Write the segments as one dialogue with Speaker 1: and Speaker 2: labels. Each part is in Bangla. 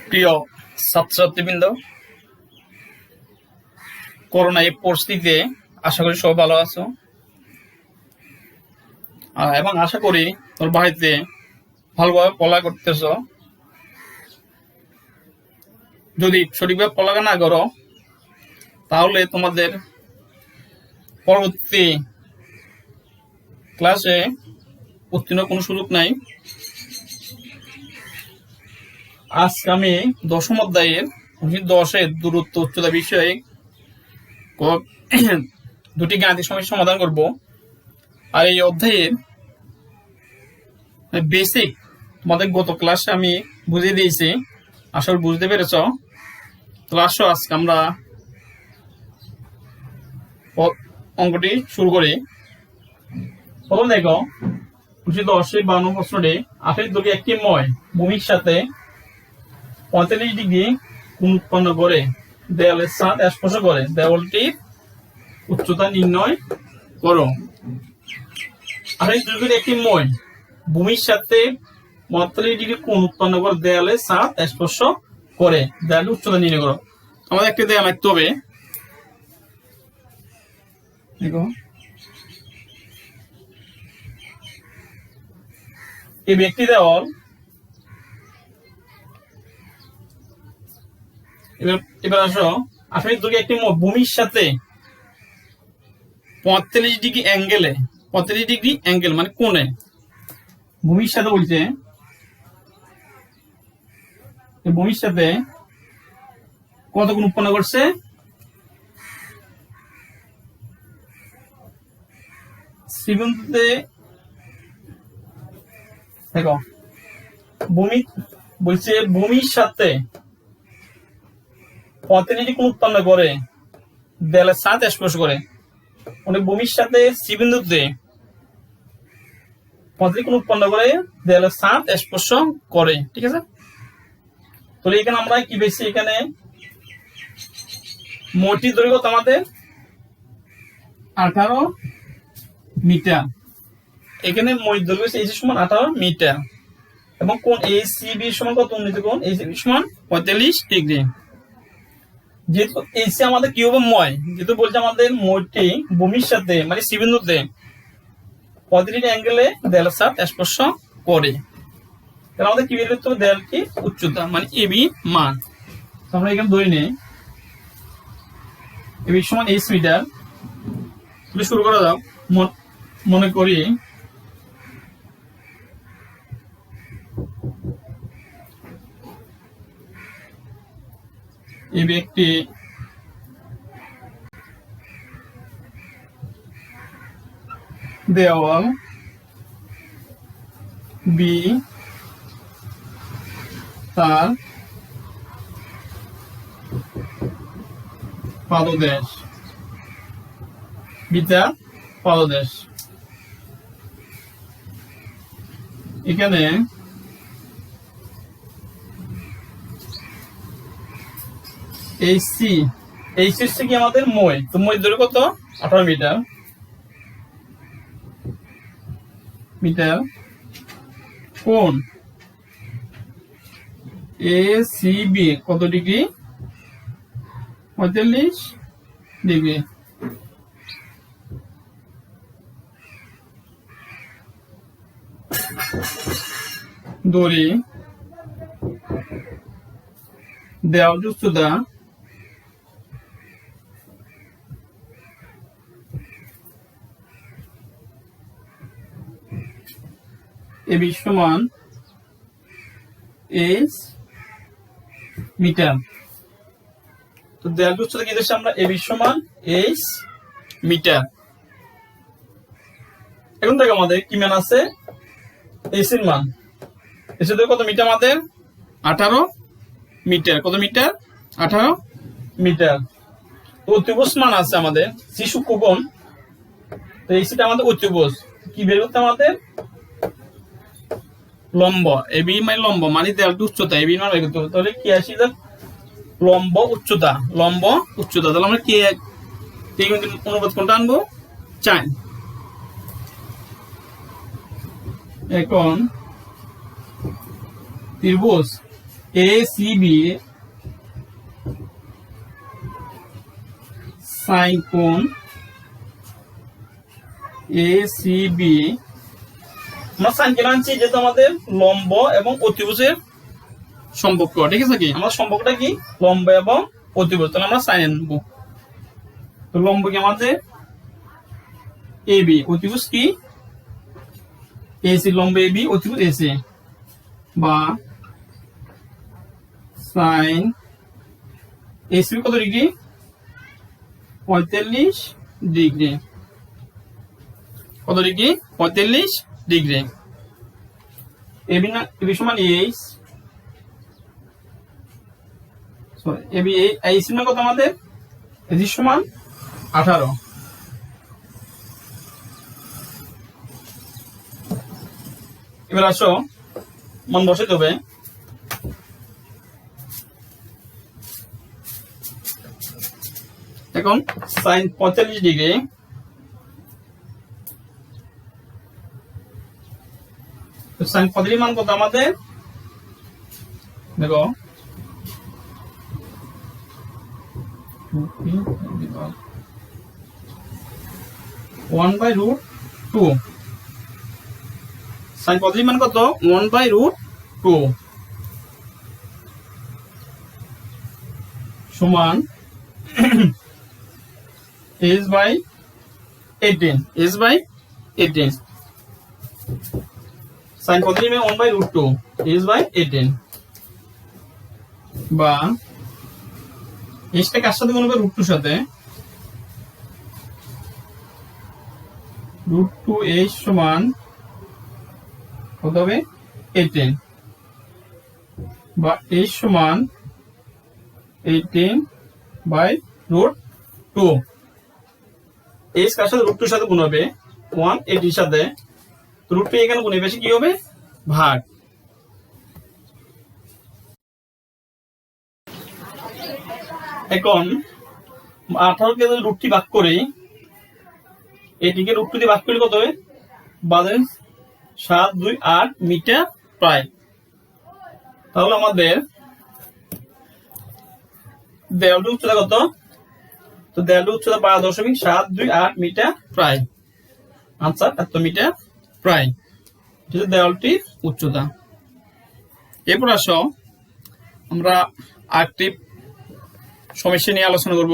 Speaker 1: প্রিয় ছাত্রছাত্রীবৃন্দ, করোনা এই পরিস্থিতিতে আশা করি সব ভালো আছো এবং আশা করি তোর বাড়িতে ভালোভাবে পড়ালেখা করতেছ। যদি সঠিকভাবে পড়ালেখা না করো তাহলে তোমাদের পরবর্তী ক্লাসে উত্তীর্ণ কোনো সুযোগ নাই। আজকে আমি দশম অধ্যায়ের 10-এর দূরত্ব উচ্চতা বিষয়ে দুটি গাণিতিক সমস্যার সমাধান করব। আর এই অধ্যায়ের বেসিক তোমাদের গত ক্লাসে আমি বুঝিয়ে দিয়েছি, আসলে বুঝতে পেরেছ। তাহলে আসো আজকে আমরা অঙ্কটি শুরু করি। প্রথম দেখো 10-52 প্রশ্নটি 8 দৈর্ঘ্যে একটি মই ভূমির সাথে 45 ডিগ্রি কোণ উৎপন্ন করে দেওয়ালের ছাদ স্পর্শ করে, দেওয়ালটির উচ্চতা নির্ণয় করো। 8 দৈর্ঘ্যের একটি মই ভূমির সাথে 45 ডিগ্রি কোণ উৎপন্ন করে দেওয়ালের ছাদ স্পর্শ করে, দেওয়ালের উচ্চতা নির্ণয় করো। আমাদের একটি দেওয়াল আঁকতে হবে। দেখো এই ব্যক্তি দেওয়াল, এবার আসো 8 দৈর্ঘ্যে একটি ভূমির সাথে 45 ডিগ্রি অ্যাঙ্গেলে, 45 ডিগ্রি অ্যাঙ্গেল মানে কোণে, ভূমির সাথে বলছে, ভূমির সাথে কত কোণ উৎপন্ন করছে? শ্রীবিন্দুতে দেখো ভূমি বলছে ভূমির সাথে 45 ডিগ্রি কোণ উৎপন্ন করে দেয়ালের ছাদ স্পর্শ করে। মানে ভূমির সাথে শ্রীবিন্দুতে 45 কোণ উৎপন্ন করে দেয়ালের ছাদ স্পর্শ করে, ঠিক আছে। তাহলে এখানে আমরা কি পেয়েছি? এখানে মোটটি দৈর্ঘ্য আমাদের 18 মিটার। এখানে মই দৈর্ঘ্য AC সমান 18 মিটার এবং কোণ ACB সমান কত? উন্নীত কোণ ACB সমান 45 ডিগ্রি। যেহেতু AC আমাদের কি হবে? মই। যেহেতু বলছে আমাদের মইটি ভূমির সাথে মানে শ্রীবিন্দুতে 45 অ্যাঙ্গেলে দেয়ালের ছাদ স্পর্শ করে, তাহলে আমাদের কি বের করতে হবে? দেয়ালটি উচ্চতা মানে AB মান। আমরা এখানে ধরে নিই AB সমান H মিটার। শুরু করা যাক। মনে করি এই ব্যক্তি দেওয়াল B তার পাদদেশ, বিটা পাদদেশ। এখানে AC হচ্ছে কি আমাদের মই, তো মই দৈর্ঘ্য কত? 18 মিটার। কোণ ACB কত ডিগ্রি? 45 ডিগ্রি। দড়ি দেওয়াল উচ্চতা AB সমান H মিটার। তো দেয়াল উচ্চতা কি দিচ্ছি আমরা? AB সমান H মিটার। এখন দেখো আমাদের কি মান আছে? AC এর মান। AC কত মিটার? আমাদের 18 মিটার। কত মিটার? 18 মিটার। তো অতিভুজ মান আছে আমাদের C সূক্ষ্মকোণ। তো ACটা আমাদের অতিভুজ। কি বের করতে আমাদের? লম্ব। AB মানে লম্ব মানে দেয়ালটি উচ্চতা, AB মান বের করতে হবে। তাহলে কি আসি? লম্ব উচ্চতা, লম্ব উচ্চতা। তাহলে আমরা কি অনুপাত কোনটা আনবো? 4। এখন ত্রিভুজ ACB সাইন কোণ ACB, আমরা সাইন কেন আনছি? যেহেতু আমাদের লম্ব এবং অতিভুজের সম্পর্ক, ঠিক আছে? কি আমার সম্পর্কটা কি? লম্ব এবং অতিভুজ, তাহলে আমরা সাইন আনবো। তো লম্ব কি আমাদের AB, অতিভুজ কি AC, লম্ব AB, অতিভুজ AC, বা সাইন AC কত ডিগ্রি? 45 ডিগ্রি। কত ডিগ্রি? 45 ডিগ্রি। AB সমান এইচ, সরি AB এইচ সমান কত আমাদের? AC সমান 18। এবার আসো মান বসাইতে হবে। এখন সাইন 45 ডিগ্রি সাইন 45 মান কত আমাদের? দেখো 1/√2। সাইন 45 মান কত? 1/√2 সমান h/18। h/18 সাইন 45 में 1/√2 h/18, বা h টা কার সাথে গুণ হবে? √2 সাথে। √2h সমান কত হবে? 18, বা h সমান 18/√2। h কার সাথে √2 সাথে গুণ হবে? 180 সাথে। √2 এখানে গুণে বেশি কি হবে? ভাগ। এখন 18 কে যদি √3 ভাগ করি, এটিকে √2 দিয়ে ভাগ করলে কত হবে? 728 মিটার প্রায়। তাহলে আমাদের দেয়ালটির উচ্চতা কত? তো দেয়ালটির উচ্চতা 12.728 মিটার প্রায়। আনসার এত মিটার প্রায়, এটা দেওয়ালটির উচ্চতা। এরপর আসো আমরা আরেকটি সমস্যা নিয়ে আলোচনা করব।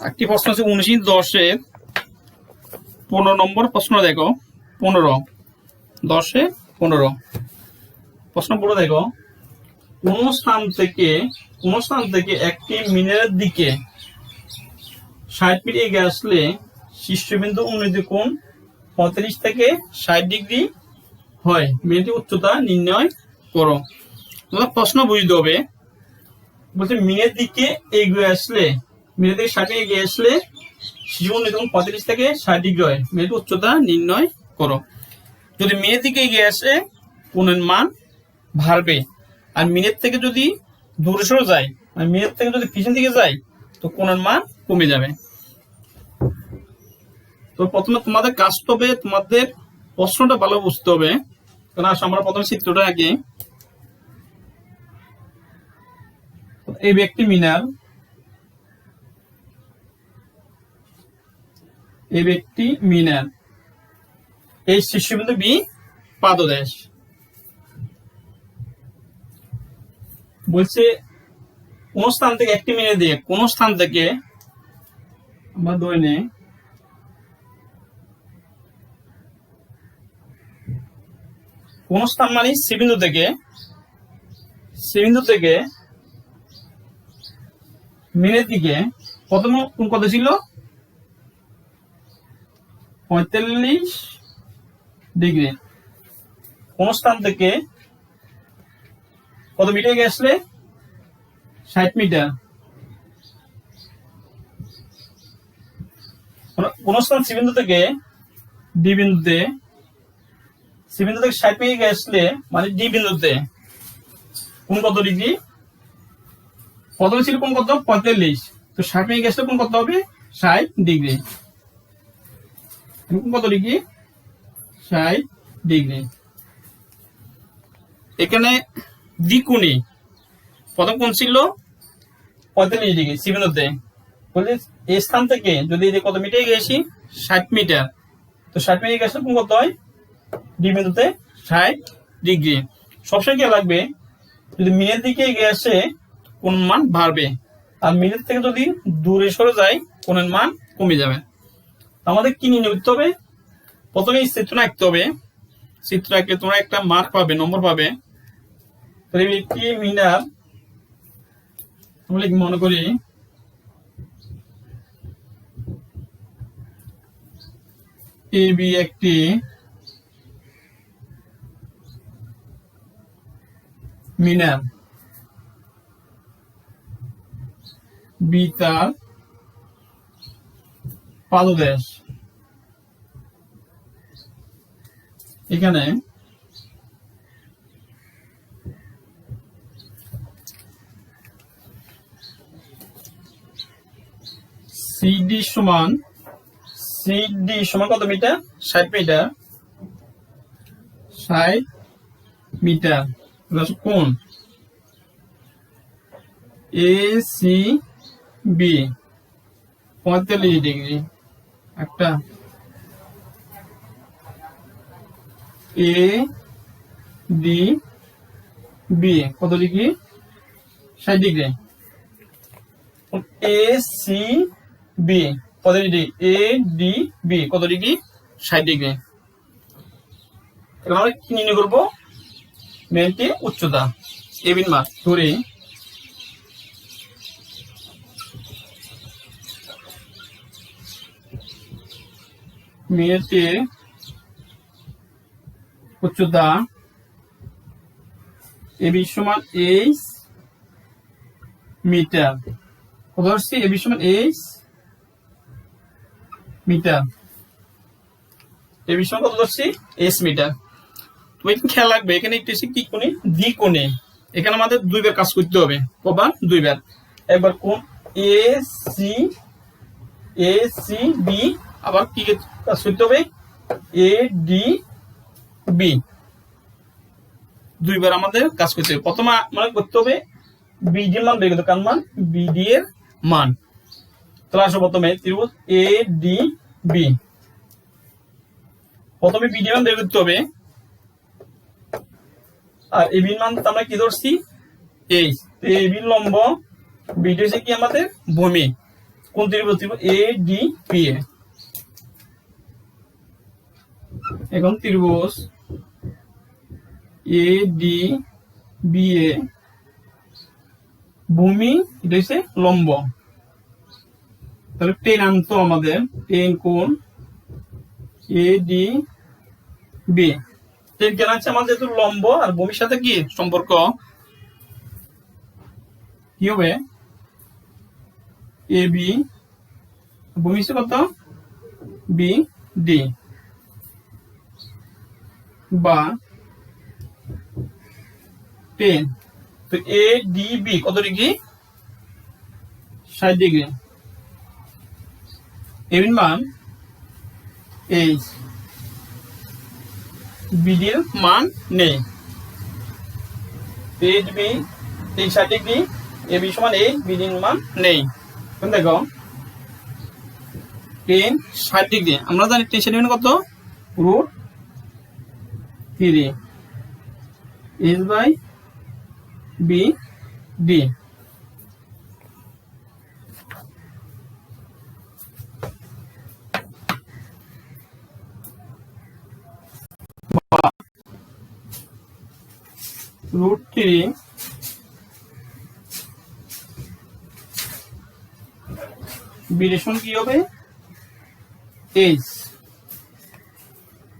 Speaker 1: একটি প্রশ্ন আছে 19-10 15 নম্বর প্রশ্ন। দেখো 15 10-15 প্রশ্ন পড়ে দেখো, কোন স্থান থেকে একটি মিনারের দিকে 60 মিনিট এগিয়ে আসলে শীর্ষবিন্দু উন্নতি কোণ 35 থেকে 60 ডিগ্রি হয়। মিনারটির উচ্চতা নির্ণয় করো। তোমরা প্রশ্ন বুঝতে হবে। বলছে মিনারের দিকে এগিয়ে আসলে, মিনার থেকে 60 এগিয়ে আসলে শীর্ষ উন্নতি কোণ 35 থেকে 60 ডিগ্রি হয়। মিনারটির উচ্চতা নির্ণয় করো। যদি মিনারের দিকে এগিয়ে আসে কোণের মান বাড়বে, আর মিনার থেকে যদি দূরে সরে যায়, আর মিনার থেকে যদি পিছন দিকে যায়, তো কোণের মান কমে যাবে। তো প্রথমে তোমাদের কাজটা হবে, তোমাদের প্রশ্নটা ভালো বুঝতে হবে। কারণ আমরা প্রথমে চিত্রটা আঁকি। এই ব্যক্তি মিনার, এই শীর্ষবিন্দু বি পাদদেশ। বলছে কোন স্থান থেকে একটি মিনার দিয়ে, কোন স্থান থেকে আমরা ধরে নেই কোন স্থান মানে সি বিন্দু থেকে মিনারের দিকে প্রথম কোন কত ছিল? 45 ডিগ্রি। কোন স্থান থেকে কত মিটার এগিয়ে আসলে? 60 মিটার। কোন স্থান সি বিন্দু থেকে ডি বিন্দুতে, সি বিন্দু থেকে 60 মিটার এগিয়ে আসলে মানে ডি বিন্দুতে কোন কত ডিগ্রি? প্রথমে ছিল কোন কত 45, তো 60 মিনিট গ্যাসটা কোন কত হবে 60 ডিগ্রি। কত ডিগ্রি 60 ডিগ্রি। এখানে দ্বিকোণী প্রথম কোণ ছিল 45 ডিগ্রি সি বিন্দুতে, বলছে এই স্থান থেকে যদি কত মিটার গেছি 60 মিটার, তো 60 মিটার গেছে কোন কত হয় ডি বিন্দুতে 60 ডিগ্রি। সবসময় কি লাগবে যদি মিনের দিকে এগিয়ে আসে কোন মান বাড়বে, আর মিনের থেকে যদি দূরে সরে যায় কোণের মান কমে যাবে। আমাদের কি নির্ণয় করতে হবে, প্রথমে চিত্র আঁকতে হবে। চিত্র আঁকলে তোমরা একটা মার্ক পাবে, নম্বর পাবে। একটি মিনার আমরা মনে করি এ বি একটি মিনার, বি তার পাদদেশ। এখানে সিডি সমান কত মিটার 60 মিটার, 60 মিটার। কোণ এ সি বি 45 ডিগ্রি, একটা এ ডি বি কত degree 60 degree. A C B কত ডিগ্রি, এ ডি বি কত ডিগ্রি 60 ডিগ্রি। এখন আমরা কি নির্ণয় করবো, মেনটি উচ্চতা এ বির মান ধরে মেয়েতে উচ্চতা এ বি সমান 8 মিটার, কত হচ্ছে এ বি সমান 8 মিটার, এ বি সমান কত হচ্ছে 8 মিটার। তো এখানে খেয়াল রাখবে এখানে একটু কি কোণে দ্বিকোণে, এখানে আমাদের দুইবার কাজ করতে হবে। কবার দুইবার, একবার কোণ এ সি বি, আবার কি কাজ করতে হবে এ ডি বি, দুইবার আমাদের কাজ করতে হবে। প্রথমে মানে করতে হবে বিডি মান বের করতে, কার মান বিডি এর মান। তাহলে আসো প্রথমে ত্রিভুজ এ ডি বি, প্রথমে বিডি মান বের করতে হবে, আর এ বির মান আমরা কি ধরছি এইচ, এ বির লম্ব, বিডি হচ্ছে কি আমাদের ভূমি। কোন ত্রিভুজ এ ডি বি এ। এখন ত্রিভুজ এ ডি বি এ ভূমি এটা হচ্ছে লম্ব, তাহলে টেন আনতো আমাদের, টেন কোণ এ ডি বি। টেন কেন আছে আমাদের যেহেতু লম্ব আর ভূমির সাথে কি সম্পর্ক, কি হবে এ বি ভূমি কত বি ডি, বা 10, তো এ ডি বি কত ডিগ্রি 60 ডিগ্রি। এর মান এইচ, বিডি এর মান নেই, A B 60 degree, A B সমান এইচ, বিডি এর মান নেই। দেখো 10 60 ডিগ্রি, আমরা জানি 10 60 কত √3 H by B D. √3 BD সমান কি হবে এইচ,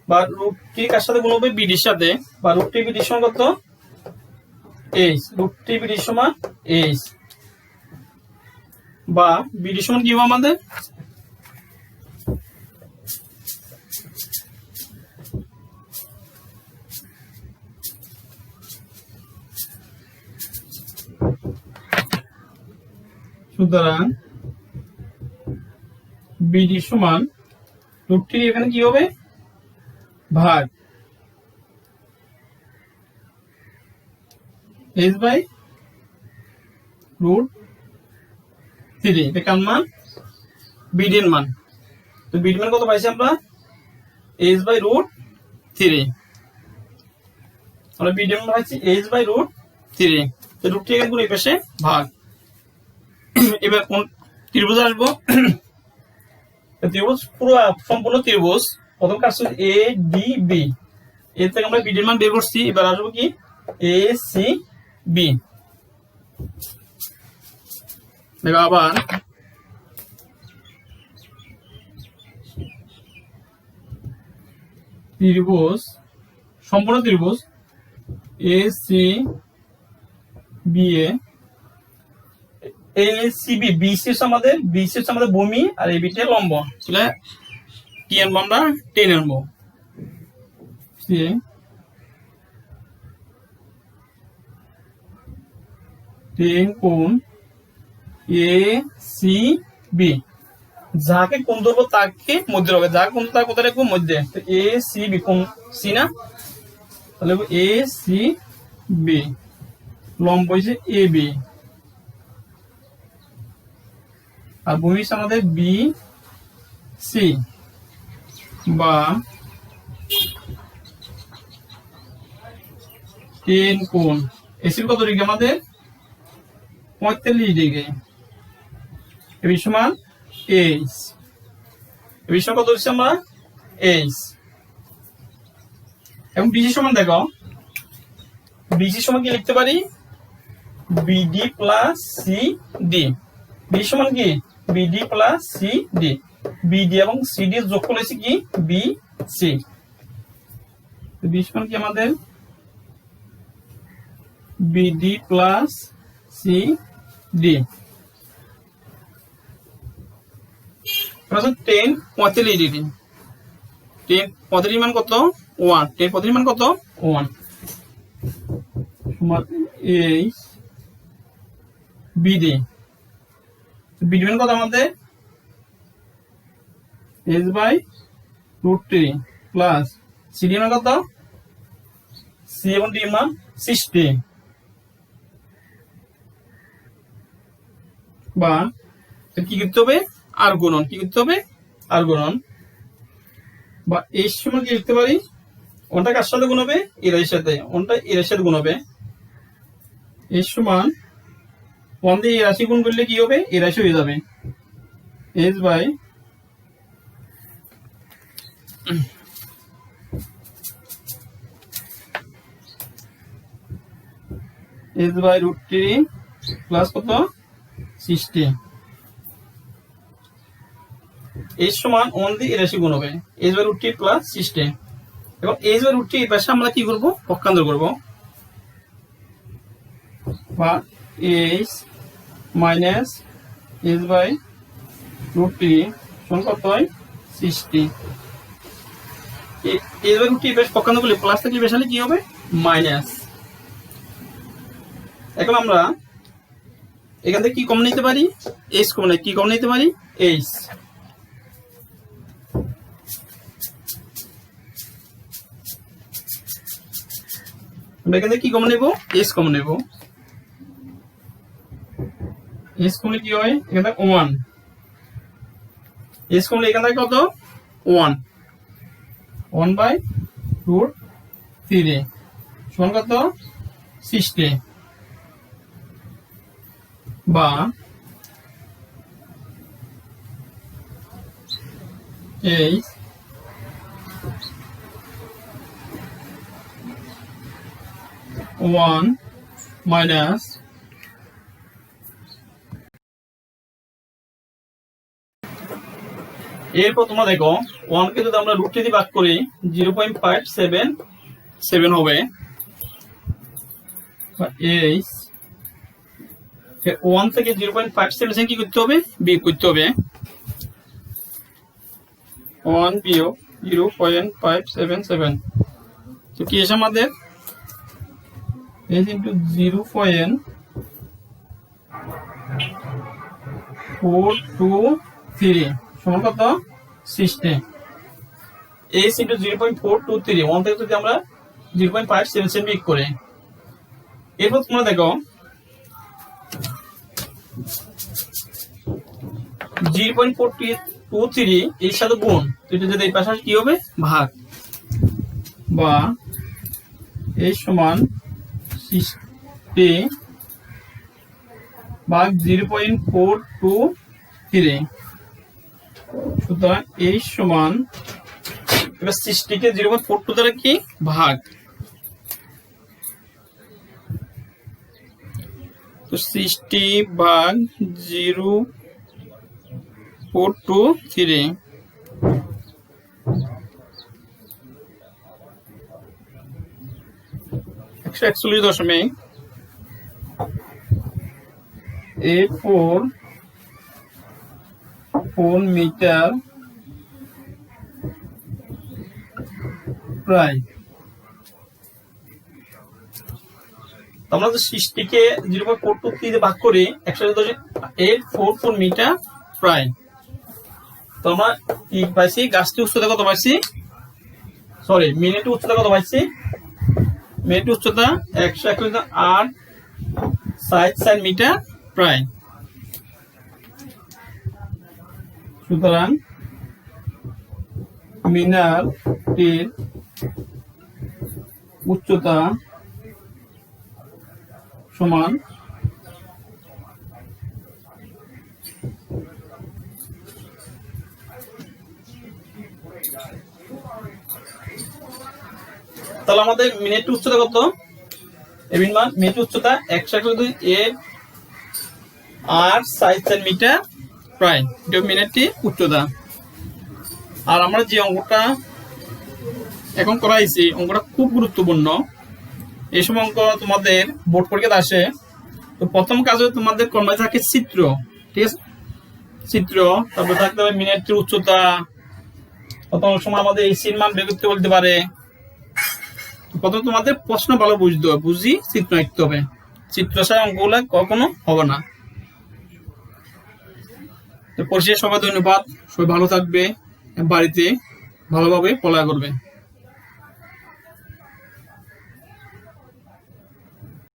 Speaker 1: বা √3 কার সাথে গুণ হবে বিডির সাথে, বা √3 বিডি সমান কত এইচ, √3 বিডি সমান এইচ, বা বিডি সমান কি হবে আমাদের সুতরাং বিডি সমান √3 এখানে কি হবে ভাগ h বাই √3 এটা কার মান বিডি এর মান তো বিডি মান কত পাইছি আমরা h বাই √3 আমরা বিডি মান পাইছি h বাই √3 তো √3 এখানে কোন এই পাশে ভাগ এবার কোন ত্রিভুজ আসবো ত্রিভুজ পুরো সম্পূর্ণ ত্রিভুজ প্রথম কাজ হচ্ছে এ ডি বি এর থেকে আমরা বিডি এর মান বের করছি এবার আসবো কি এ সি বি দেখো আবার ত্রিভুজ সম্পূর্ণ ত্রিভুজ এ সি বি এ সিবি বিসি আমাদের ভূমি আর এই বিটা লম্ব তাহলে কি আনবো আমরা 10 আনবো সি 10 কোণ এ সি বি যাকে কোণ ধরবো তাকে মধ্যে হবে যাকে কোণ তাকে কোথায় রাখবো মধ্যে তো এ সি বি কোণ সি না তাহলে এ সি বি লম্ব হইছে এ বি আর ভূমি আমাদের বি সি বা 10 কোণ এসি কত ডিগ্রি আমাদের 45 ডিগ্রি এবি সমান এইচ এবি সমান কত হচ্ছে আমরা এইচ এবং বিসি সমান দেখো বিসি সমান কি লিখতে পারি BD plus C D BC সমান কি BD plus C D BD এবং সিডি যোগ করেছি কি বি সি বিসি সমান কি আমাদের BD plus C D 10 45 degree 10 45 মান কত 1 10 45 মান কত 1 সমান এইচ বিডি বিডি মান কত আমাদের h বাই √3 প্লাস সিডি মান কত সি এবং ডি মান 60 বা কি করতে হবে আর গুণন কি করতে হবে আর গুণন বা এই সমান কি লিখতে পারি ওটা কার সাথে গুণ হবে এর সাথে ওটা এর সাথে গুণ হবে এই সমান 1 দিয়ে এই রাশি গুণ করলে কি হবে এই রাশি হয়ে যাবে h বাই √3 প্লাস কত 60 h সমান 1 দিয়ে এই রাশি গুণ হবে h বাই √3 প্লাস 60 এবং h বাই √3 এই পাশে আমরা কি করব পক্ষান্তর করব বা h মাইনাস h বাই √3 সমান কত হয় 60 h বাই √3 এই পাশে পক্ষান্তর করলে প্লাস থাকলে বেশ হলে কি হবে মাইনাস এখন আমরা এখান থেকে কি কম নিতে পারি h কম নিতে কি কম নিতে পারি h আমরা এখান থেকে কি কমন নেব s কমন নেব s কমলে কি হয় এখান থেকে 1 s কমলে এখান থেকে কত 1 1 বাই √3 সমান কত 60 বা এই ওয়ান মাইনাস এরপর তোমরা দেখো 1 কে যদি আমরা √3 দিয়ে ভাগ করি 0.577 হবে এই 1 থেকে 0.577 কি করতে হবে বিয়োগ করতে হবে 1 বিয়োগ 0.577 তো কি এসে আমাদের h into 0.577 0.423 সমান কত 60। এইচ ইন্টু 0.423 1 থেকে যদি আমরা 0.577 বিয়োগ করে, এরপর তোমরা দেখো 0.423 এর সাথে গুণ, এটা যদি এই পাশে কি হবে ভাগ, বা এই সমান 60 ভাগ 0.423। সুতরাং এই সমান এবার 60 কে 0.42 দ্বারা কি ভাগ, তো 60 ভাগ 0.423 141.84 মিটার প্রায়। আমরা তো 60 কে 0.423 দিয়ে ভাগ করি 184 মিটার প্রায়। তো আমরা কি পাইছি, গাছটির উচ্চতা কত পাইছি, সরি মিনিটের উচ্চতা কত পাইছি, মিনিটের উচ্চতা 101.8 মিটার প্রায়। সুতরাং মিনারটির উচ্চতা সমান তাহলে আমাদের মিনিট উচ্চতা কত, মিনিট উচ্চতা 101.8 মিটার প্রায়, এটা মিনিটটি উচ্চতা। আর আমরা যে অঙ্কটা এখন করাইছি অঙ্কটা খুব গুরুত্বপূর্ণ। এই সময় অঙ্ক তোমাদের বোর্ড পরীক্ষাতে আসে। তো প্রথম কাজে তোমাদের কর্মে থাকে চিত্র, ঠিক আছে, চিত্র, তারপরে থাকতে হবে মিনিটের উচ্চতা, প্রথম সময় আমাদের এই সিন মান বের করতে বলতে পারে। প্রথম তোমাদের প্রশ্ন ভালো বুঝতে হবে, বুঝি চিত্র আঁকতে হবে, চিত্র ছাড়া অঙ্কগুলো কখনো হবে না। তো পরিশেষে সবাই ধন্যবাদ, সবাই ভালো থাকবে, বাড়িতে ভালোভাবে পড়াশোনা করবে।